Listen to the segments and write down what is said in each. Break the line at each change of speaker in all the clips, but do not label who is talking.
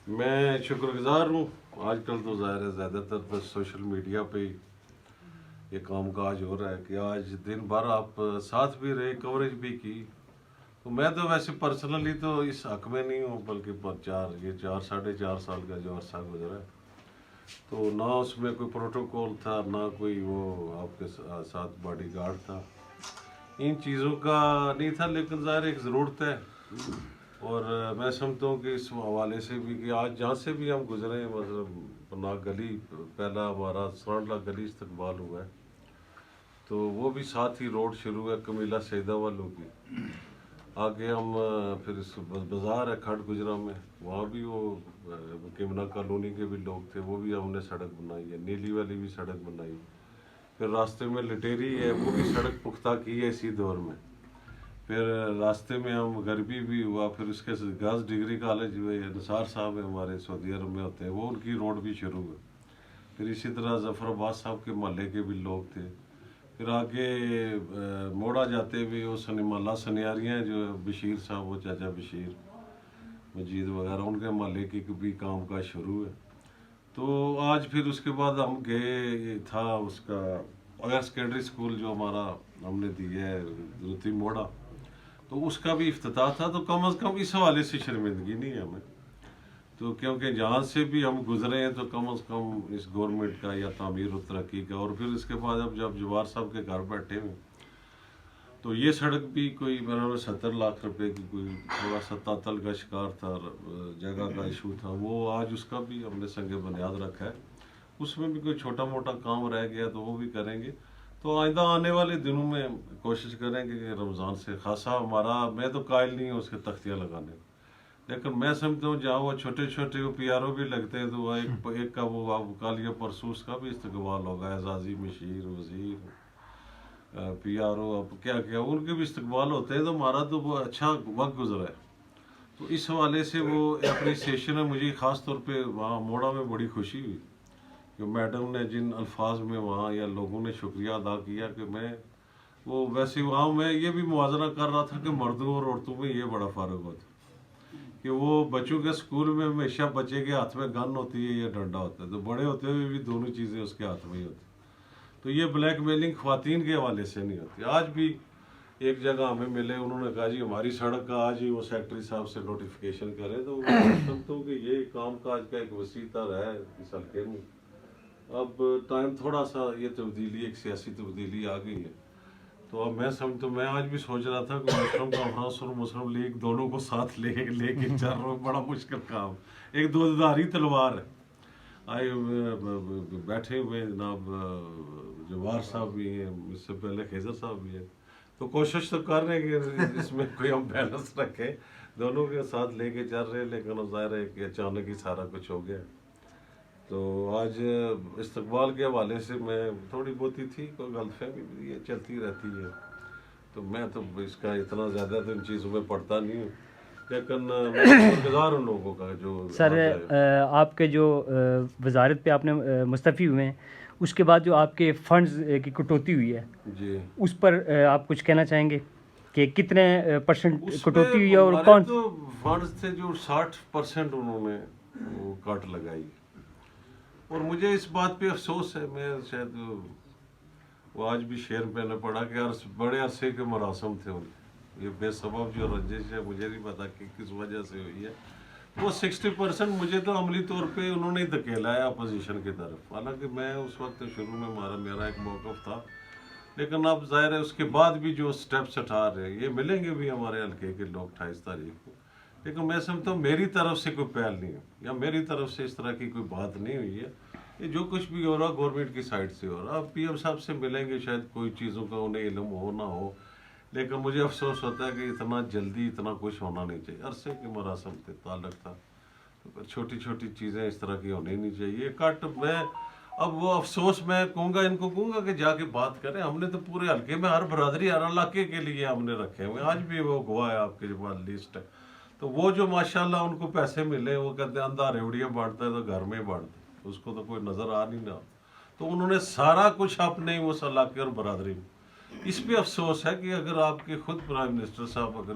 میں شکر گزار ہوں. آج کل تو ظاہر ہے زیادہ تر تو سوشل میڈیا پہ یہ کام کاج ہو رہا ہے کہ آج دن بھر آپ ساتھ بھی رہے, کوریج بھی کی. تو میں تو ویسے پرسنلی تو اس حق میں نہیں ہوں, بلکہ 4 سال کا جو عرصہ گزرا ہے تو نہ اس میں کوئی پروٹوکول تھا, نہ کوئی وہ آپ کے ساتھ باڈی گارڈ تھا. ان چیزوں کا نہیں تھا, لیکن ظاہر ایک ضرورت ہے. اور میں سمجھتا ہوں کہ اس حوالے سے بھی کہ آج جہاں سے بھی ہم گزرے ہیں, مطلب پناہ گلی پہلا ہمارا سرانڈلا گلی استقبال ہوا ہے, تو وہ بھی ساتھ ہی روڈ شروع ہے کمیلا سیدہ والوں کی. آگے ہم پھر اس بازار ہے کھڑ گجرا میں, وہاں بھی وہ کمنا کالونی کے بھی لوگ تھے, وہ بھی ہم نے سڑک بنائی ہے. نیلی والی بھی سڑک بنائی. پھر راستے میں لٹیری ہے, وہ بھی سڑک پختہ کی ہے اسی دور میں. پھر راستے میں ہم غربی بھی ہوا, پھر اس کے گرلز ڈگری کالج ہوئے, نثار صاحب ہمارے سعودی عرب میں ہوتے ہیں, وہ ان کی روڈ بھی شروع ہوئی. پھر اسی طرح ظفر عباس صاحب کے محلے کے بھی لوگ تھے. پھر آگے موڑا جاتے ہوئے وہ سنیمالہ سنیاریاں جو بشیر صاحب, وہ چاچا بشیر مجید وغیرہ, ان کے محلے کی بھی کام کاج شروع ہے. تو آج پھر اس کے بعد ہم گئے تھا اس کا ہائر سیکنڈری اسکول جو ہمارا ہم نے دیا ہے روتی موڑا, تو اس کا بھی افتتاح تھا. تو کم از کم اس حوالے سے شرمندگی نہیں ہے ہمیں, تو کیونکہ جہاں سے بھی ہم گزرے ہیں تو کم از کم اس گورنمنٹ کا یا تعمیر و ترقی کا. اور پھر اس کے بعد اب جب جوار صاحب کے گھر بیٹھے ہوئے تو یہ سڑک بھی کوئی میرا 70 لاکھ روپے کی کوئی تھوڑا سا تعطل کا شکار تھا, جگہ کا ایشو تھا, وہ آج اس کا بھی ہم نے سنگ بنیاد رکھا ہے. اس میں بھی کوئی چھوٹا موٹا کام رہ گیا تو وہ بھی کریں گے. تو آئندہ آنے والے دنوں میں کوشش کریں گے کہ رمضان سے خاصا ہمارا, میں تو قائل نہیں ہوں اس کے تختیاں لگانے, لیکن میں سمجھتا ہوں جہاں وہ چھوٹے چھوٹے وہ پی آر او بھی لگتے ہیں تو ایک کا وہ کال یا پرسوس کا بھی استقبال ہوگا. اعزازی مشیر وزیر پی آر او اب کیا ان کے بھی استقبال ہوتے ہیں. تو ہمارا تو وہ اچھا وقت گزرا ہے. تو اس حوالے سے وہ اپریسیشن ہے. مجھے خاص طور پہ وہاں موڑا میں بڑی خوشی ہوئی کہ میڈم نے جن الفاظ میں وہاں یا لوگوں نے شکریہ ادا کیا کہ میں وہ ویسے وہاں میں یہ بھی موازنہ کر رہا تھا کہ مردوں اور عورتوں میں یہ بڑا فرق ہوتا کہ وہ بچوں کے اسکول میں ہمیشہ بچے کے ہاتھ میں گن ہوتی ہے یا ڈنڈا ہوتا ہے, تو بڑے ہوتے ہوئے بھی دونوں چیزیں اس کے ہاتھ میں ہی ہوتی. تو یہ بلیک میلنگ خواتین کے حوالے سے نہیں ہوتی. آج بھی ایک جگہ ہمیں ملے, انہوں نے کہا جی ہماری سڑک کا آج ہی وہ سیکٹری صاحب سے نوٹیفیکیشن کرے, تو میں سمجھتا ہوں کہ یہ کام کاج کا ایک وسیع تر ہے اس حلقے میں. اب ٹائم تھوڑا سا یہ تبدیلی, ایک سیاسی تبدیلی آ گئی ہے. تو اب میں سمجھتا ہوں, میں آج بھی سوچ رہا تھا کہ مسلم کانفرنس اور مسلم لیگ دونوں کو ساتھ لے کے چل رہا ہوں, بڑا مشکل کام, ایک دودھاری تلوار ہے. آئے بیٹھے ہوئے جناب جوار صاحب بھی ہیں, اس سے پہلے خیزر صاحب بھی ہیں, تو کوشش تو کر رہے ہیں کہ اس میں کوئی ہم بیلنس رکھیں, دونوں کے ساتھ لے کے چل رہے ہیں. لیکن ظاہر ہے کہ اچانک ہی سارا کچھ ہو گیا. تو آج استقبال کے حوالے سے میں تھوڑی بہت ہی تھی, کوئی غلط فہمی بھی یہ چلتی رہتی ہے, تو میں تو اس کا اتنا زیادہ تو ان چیزوں میں پڑھتا نہیں ہوں, لیکن میں شکرگزار ہوں لوگوں کا جو.
سر آپ کے جو وزارت پہ آپ نے مستعفی ہوئے ہیں, اس کے بعد جو آپ کے فنڈز کی کٹوتی ہوئی ہے
جی,
اس پر آپ کچھ کہنا چاہیں گے کہ کتنے % کٹوتی ہوئی ہے, اور کون
تو فنڈز تھے جو 60% انہوں نے وہ کٹ لگائی. اور مجھے اس بات پہ افسوس ہے, میں شاید وہ آج بھی شعر پہ نے پڑھا کہ بڑے عرصے کے مراسم تھے ان کے, یہ بے سبب جو رنجش ہے مجھے نہیں پتا کہ کس وجہ سے ہوئی ہے. وہ 60% مجھے تو عملی طور پہ انہوں نے دھکیلا ہے اپوزیشن کی طرف. حالانکہ میں اس وقت شروع میں میرا ایک موقف تھا, لیکن اب ظاہر ہے اس کے بعد بھی جو سٹیپس اٹھا رہے ہیں, یہ ملیں گے بھی ہمارے حلقے کے لوگ 28 تاریخ کو, لیکن میں سمجھتا ہوں میری طرف سے کوئی پہل نہیں ہے, یا میری طرف سے اس طرح کی کوئی بات نہیں ہوئی ہے. یہ جو کچھ بھی ہو رہا گورنمنٹ کی سائڈ سے ہو رہا. اب پی ایم صاحب سے ملیں گے, شاید کوئی چیزوں کا انہیں علم ہو نہ ہو, لیکن مجھے افسوس ہوتا ہے کہ اتنا جلدی اتنا کچھ ہونا نہیں چاہیے. عرصے کے مراسم سے تعلق تھا, تو چھوٹی چھوٹی چیزیں اس طرح کی ہونی نہیں چاہیے. کٹ میں اب وہ افسوس میں کہوں گا, ان کو کہوں گا کہ جا کے بات کریں. ہم نے تو پورے حلقے میں ہر برادری ہر علاقے کے لیے ہم نے رکھے ہوئے, آج بھی وہ گواہ ہے آپ کے جو پاس لسٹ ہے. تو وہ جو ماشاءاللہ ان کو پیسے ملے, وہ کہتے ہیں اندھا ریوڑیاں بانٹتا ہے تو گھر میں بانٹتا ہے, اس کو تو کوئی نظر آ نہیں رہا. تو انہوں نے سارا کچھ اپنے اس علاقے اور برادری میں. اس پہ افسوس ہے کہ اگر آپ کے خود پرائم منسٹر صاحب اگر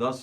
10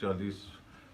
40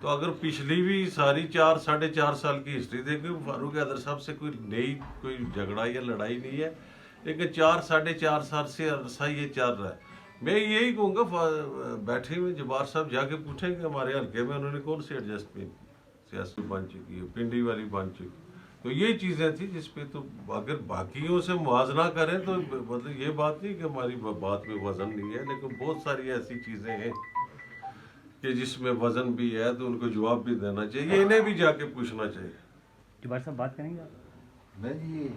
تو اگر پچھلی بھی ساری 4-4.5 سال کی ہسٹری دیکھیں فاروق حیدر صاحب سے کوئی جھگڑا یا لڑائی نہیں ہے، لیکن 4-4.5 سال سے عرصہ یہ چل رہا ہے. میں یہی کہوں گا بیٹھے ہوئے جبار صاحب جا کے پوچھیں کہ ہمارے حلقے میں انہوں نے کون سی ایڈجسٹمنٹ سیاسی بن چکی ہے، پنڈی والی بن چکی. تو یہ چیزیں تھیں جس پہ تو اگر باقیوں سے موازنہ کریں تو مطلب یہ بات نہیں کہ ہماری بات میں وزن نہیں ہے، لیکن بہت ساری ایسی چیزیں ہیں کہ جس میں وزن بھی ہے تو ان کو جواب بھی دینا چاہیے، انہیں بھی جا کے پوچھنا چاہیے.
جبار صاحب بات کریں گے آپ؟
میں جی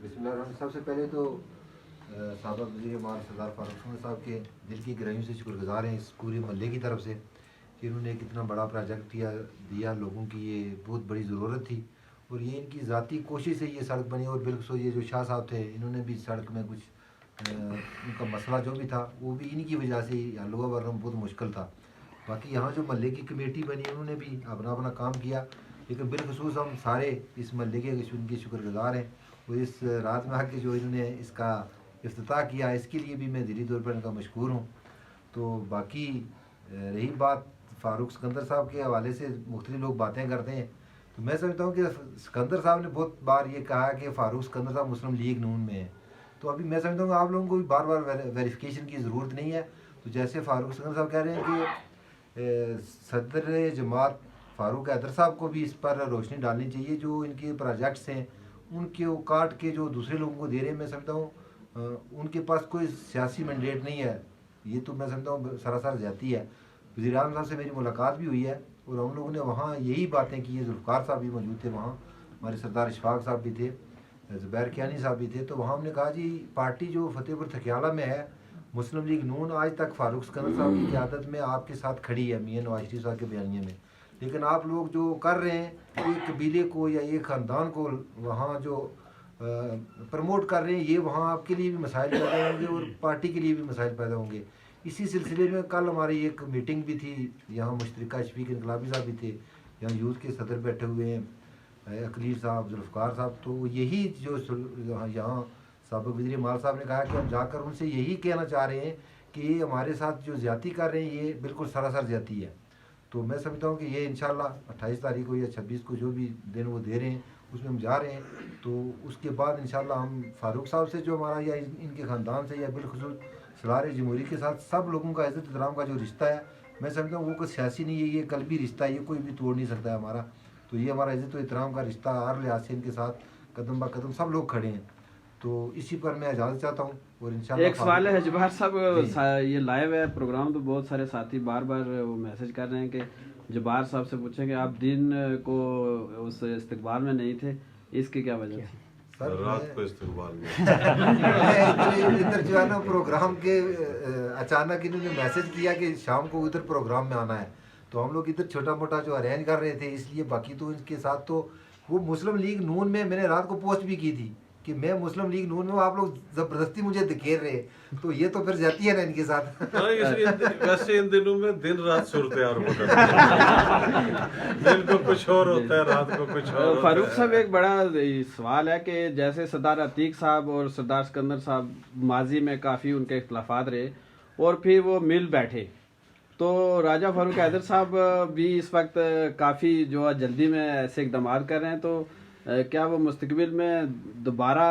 بسم اللہ الرحمن. سب سے پہلے تو سابق وزیر اعظم سردار فاروق حسین صاحب کے دل کی گہرائیوں سے شکر گزار ہیں اس پورے محلے کی طرف سے کہ انہوں نے ایک اتنا بڑا پروجیکٹ دیا لوگوں کی. یہ بہت بڑی ضرورت تھی اور یہ ان کی ذاتی کوشش سے یہ سڑک بنی. اور بالخصوص یہ جو شاہ صاحب تھے انہوں نے بھی سڑک میں کچھ ان کا مسئلہ جو بھی تھا وہ بھی ان کی وجہ سے حل ہوا، ورنہ بہت مشکل تھا. باقی یہاں جو محلے کی کمیٹی بنی انہوں نے بھی اپنا کام کیا، لیکن بالخصوص ہم سارے اس محلے کے ان کے شکر گزار ہیں. اور اس رات میں آ کے جو انہوں نے اس کا افتتاح کیا اس کے لیے بھی میں دلی طور پر ان کا مشکور ہوں. تو باقی رہی بات فاروق سکندر صاحب کے حوالے سے مختلف لوگ باتیں کرتے ہیں، تو میں سمجھتا ہوں کہ سکندر صاحب نے بہت بار یہ کہا کہ فاروق سکندر صاحب مسلم لیگ نون میں ہیں. تو ابھی میں سمجھتا ہوں کہ آپ لوگوں کو بھی بار ویریفیکیشن کی ضرورت نہیں ہے. تو جیسے فاروق سکندر صاحب کہہ رہے ہیں کہ صدر جماعت فاروق حیدر صاحب کو بھی اس پر روشنی ڈالنی چاہیے. جو ان کے پروجیکٹس ہیں ان کے وہ کاٹ کے جو دوسرے لوگوں کو دے رہے ہیں، میں سمجھتا ہوں ان کے پاس کوئی سیاسی مینڈیٹ نہیں ہے. یہ تو میں سمجھتا ہوں سراسر زیادتی ہے. وزیر اعظم صاحب سے میری ملاقات بھی ہوئی ہے اور ہم لوگوں نے وہاں یہی باتیں کی ہیں. ذوالفقار صاحب بھی موجود تھے وہاں، ہمارے سردار اشفاق صاحب بھی تھے، زبیر کیانی صاحب بھی تھے. تو وہاں ہم نے کہا جی پارٹی جو فتح پور تھکیالہ میں ہے مسلم لیگ نون آج تک فاروق سکندر صاحب کی قیادت میں آپ کے ساتھ کھڑی ہے میاں نواز شریف صاحب کے بیانیے میں. لیکن آپ لوگ جو کر رہے ہیں ایک قبیلے کو یا ایک خاندان کو وہاں جو پروموٹ کر رہے ہیں، یہ وہاں آپ کے لیے بھی مسائل پیدا ہوں گے اور پارٹی کے لیے بھی مسائل پیدا ہوں گے. اسی سلسلے میں کل ہماری ایک میٹنگ بھی تھی یہاں، مشترکہ شفیق انقلابی صاحب بھی تھے، یہاں یوتھ کے صدر بیٹھے ہوئے ہیں اقلیل صاحب، ذوالفقار صاحب. تو یہی جو یہاں سابق وزیر مال صاحب نے کہا کہ ہم جا کر ان سے یہی کہنا چاہ رہے ہیں کہ یہ ہمارے ساتھ جو زیادتی کر رہے ہیں یہ بالکل سراسر زیادتی ہے. تو میں سمجھتا ہوں کہ یہ انشاءاللہ 28 تاریخ کو یا 26 کو جو بھی دن وہ دے رہے ہیں اس میں ہم جا رہے ہیں. تو اس کے بعد انشاءاللہ ہم فاروق صاحب سے جو ہمارا یا ان کے خاندان سے یا بالخصوص سالار جمہوری کے ساتھ سب لوگوں کا عزت احترام کا جو رشتہ ہے، میں سمجھتا ہوں وہ کوئی سیاسی نہیں ہے، یہ قلبی رشتہ ہے، یہ کوئی بھی توڑ نہیں سکتا ہے ہمارا. تو یہ ہمارا عزت و احترام کا رشتہ ہر لحاظ سے ان کے ساتھ قدم با قدم سب لوگ کھڑے ہیں. تو اسی پر میں اجازت چاہتا ہوں. اور انشاءاللہ
ایک سوال ہے جبار صاحب، یہ لائیو ہے پروگرام، تو بہت سارے ساتھی بار بار وہ میسج کر رہے ہیں کہ جبار صاحب سے پوچھیں کہ آپ دن کو اس استقبال میں نہیں تھے، اس کی کیا وجہ تھی؟
رات کو استقبال میں
ادھر جو ہے نا پروگرام کے اچانک انہوں نے میسج کیا کہ شام کو ادھر پروگرام میں آنا ہے، تو ہم لوگ ادھر چھوٹا موٹا جو ارینج کر رہے تھے اس لیے. باقی تو ان کے ساتھ تو وہ مسلم لیگ نون میں نے رات کو پوسٹ بھی کی تھی کہ میں مسلم لیگ نون میں ہوں، آپ لوگ زبردستی مجھے دکھیر رہے. تو یہ تو پھر جاتی ہے نا ان کے ساتھ.
ویسے ان دنوں میں دن رات صورتحال بدلتی ہے، دن کو کچھ اور ہوتا ہے، رات کو کچھ اور.
فاروق صاحب ایک بڑا سوال ہے کہ جیسے سردار عتیق صاحب اور سردار سکندر صاحب ماضی میں کافی ان کے اختلافات رہے اور پھر وہ مل بیٹھے، تو راجہ فاروق حیدر صاحب بھی اس وقت کافی جو جلدی میں ایسے اقدامات کر رہے ہیں، تو کیا وہ مستقبل میں دوبارہ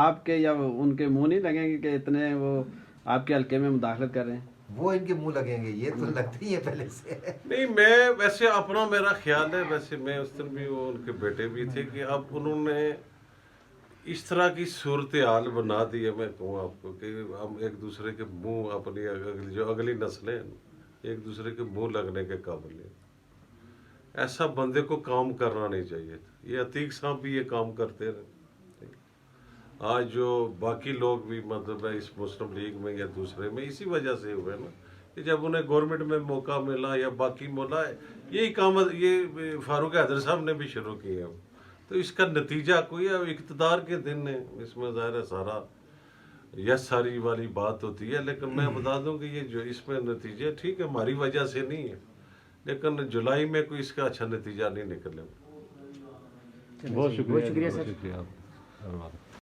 آپ کے یا ان کے منہ نہیں لگیں گے کہ اتنے وہ آپ کے حلقے میں مداخلت کر رہے ہیں؟
وہ ان کے منہ لگیں گے، یہ تو لگتی ہی ہے پہلے سے.
نہیں، میں ویسے اپنا میرا خیال ہے، ویسے میں اس دن بھی وہ ان کے بیٹے بھی تھے کہ اب انہوں نے اس طرح کی صورتحال بنا دی ہے، میں کہوں آپ کو کہ ہم ایک دوسرے کے منہ، اپنی جو اگلی نسلیں ایک دوسرے کے منہ لگنے کے قابل ہیں. ایسا بندے کو کام کرنا نہیں چاہیے تھا. یہ عتیق صاحب بھی یہ کام کرتے رہے. آج جو باقی لوگ بھی مطلب ہے اس مسلم لیگ میں یا دوسرے میں اسی وجہ سے ہوئے نا کہ جب انہیں گورنمنٹ میں موقع ملا یا باقی مولا ہے، یہی کام یہ فاروق حیدر صاحب نے بھی شروع کیا. تو اس کا نتیجہ کوئی ہے، اقتدار کے دن ہے، اس میں ظاہر ہے سارا یس ساری والی بات ہوتی ہے. لیکن میں بتا دوں کہ یہ جو اس میں نتیجہ ٹھیک ہے ہماری وجہ سے نہیں ہے، لیکن جولائی میں کوئی اس کا اچھا نتیجہ نہیں نکلے.
بہت شکریہ
سر.
شکریہ.